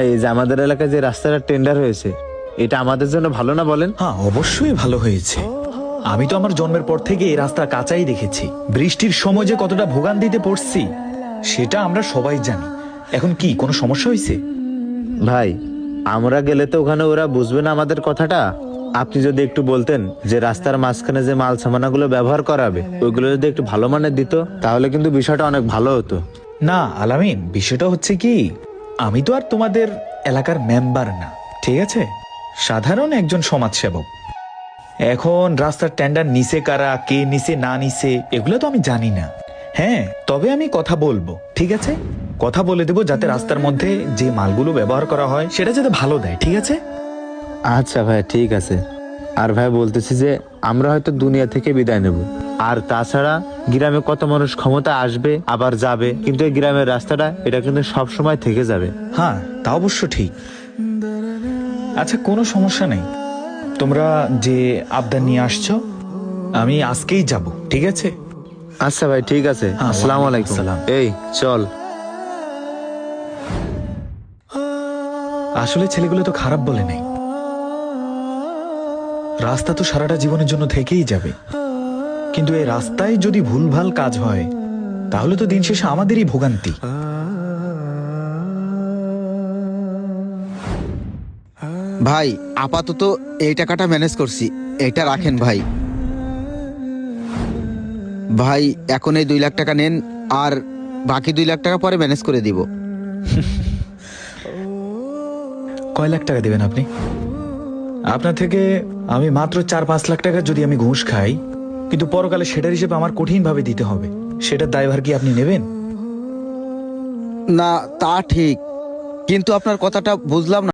এই যে আমাদের এলাকায় যে রাস্তাটা টেন্ডার হয়েছে, এটা আমাদের জন্য ভালো না বলেন? হ্যাঁ, অবশ্যই ভালো হয়েছে। আমি তো আমার জন্মের পর থেকে এই রাস্তা কাঁচাই দেখেছি। বৃষ্টির সময় যে কতটা ভোগান্তিতে পড়ছি সেটা আমরা সবাই জানি। এখন কি কোনো সমস্যা হয়েছে? ভাই, আমরা গেলে তো ওখানে ওরা বুঝবে না আমাদের কথাটা। আপনি যদি একটু বলতেন যে রাস্তার মাঝখানে যে মাল সামানাগুলো ব্যবহার করাবে ওইগুলো যদি একটু ভালো মানের দিত, তাহলে কিন্তু বিষয়টা অনেক ভালো হতো। না আলামিন, বিষয়টা হচ্ছে কি, আমি তো আর তোমাদের এলাকার মেম্বার না, ঠিক আছে? সাধারণ একজন সমাজসেবক। এখন রাস্তার টেন্ডার নিছে কারা, কে নিছে না নিছে এগুলো তো আমি জানি না। হ্যাঁ, তবে আমি কথা বলবো, ঠিক আছে? কথা বলে দেবো যাতে রাস্তার মধ্যে যে মালগুলো ব্যবহার করা হয় সেটা যাতে ভালো দেয়, ঠিক আছে? আচ্ছা ভাই, ঠিক আছে। আর ভাই বলতেছি যে আমরা হয়তো দুনিয়া থেকে বিদায় নেব, আর তাছাড়া গ্রামে কত মানুষ ক্ষমতা আসবে আবার যাবে, কিন্তু এই গ্রামের রাস্তাটা এটা কিন্তু সব সময় থেকে যাবে। হ্যাঁ, তা অবশ্য ঠিক। আচ্ছা, কোনো সমস্যা নেই। তোমরা যে আবদার নিয়ে আসছো আমি আজকেই যাব, ঠিক আছে? আচ্ছা ভাই, ঠিক আছে। হ্যাঁ, আসসালামু ওয়ালাইকুম আলাইকুম। আসসালাম। এই চল। আসলে ছেলেগুলো তো খারাপ বলে নাই। রাস্তা তো সারাটা জীবনের জন্য থেকেই যাবে, কিন্তু এই রাস্তায় যদি ভুলভাল কাজ হয় তাহলে তো দিন শেষে আমাদেরই ভোগান্তি। ভাই আপাতত এই টাকাটা ম্যানেজ করছি, এটা রাখেন ভাই। ভাই এখন এই 2 লাখ টাকা নেন, আর বাকি 2 লাখ টাকা পরে ম্যানেজ করে দিব। কয় লাখ টাকা দেবেন আপনি? আপনার থেকে আমি মাত্র 4-5 লাখ টাকা যদি আমি ঘুষ খাই, কিন্তু পরকালে সেটার হিসেবে আমার কঠিন ভাবে দিতে হবে, সেটার দায়ভার কি আপনি নেবেন? না তা ঠিক, কিন্তু আপনার কথাটা বুঝলাম না।